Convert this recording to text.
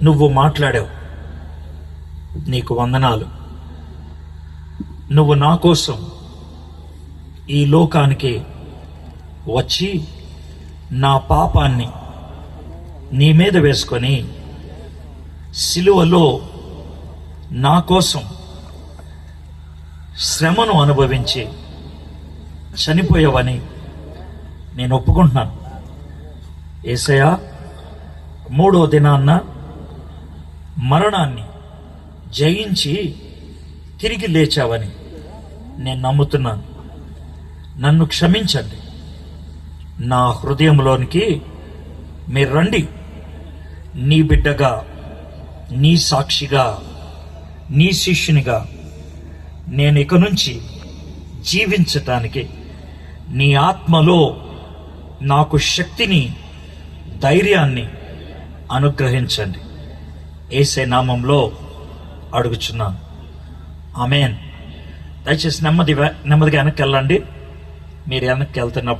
నువ్వు మాట్లాడావు, నీకు వందనాలు. నువ్వు నా కోసం ఈ లోకానికి వచ్చి నా పాపాన్ని నీ మీద వేసుకొని సిలువలో నా కోసం శ్రమను అనుభవించి చనిపోయావని నేను ఒప్పుకుంటున్నాను. యేసయ్యా, 3వ దినాన్న మరణాన్ని జయించి తిరిగి లేచావని నేను నమ్ముతున్నాను. నన్ను క్షమించండి. నా హృదయంలోనికి మీరు రండి. నీ బిడ్డగా, నీ సాక్షిగా, నీ శిష్యునిగా నేను ఇక నుంచి జీవించటానికి నీ ఆత్మలో నాకు శక్తిని, ధైర్యాన్ని అనుగ్రహించండి. యేసే నామంలో అడుగుచున్నాను. ఆమేన్. దయచేసి నెమ్మదిగా వెనక్కి వెళ్ళండి. మీరు వెనక్కి వెళ్తున్నప్పుడు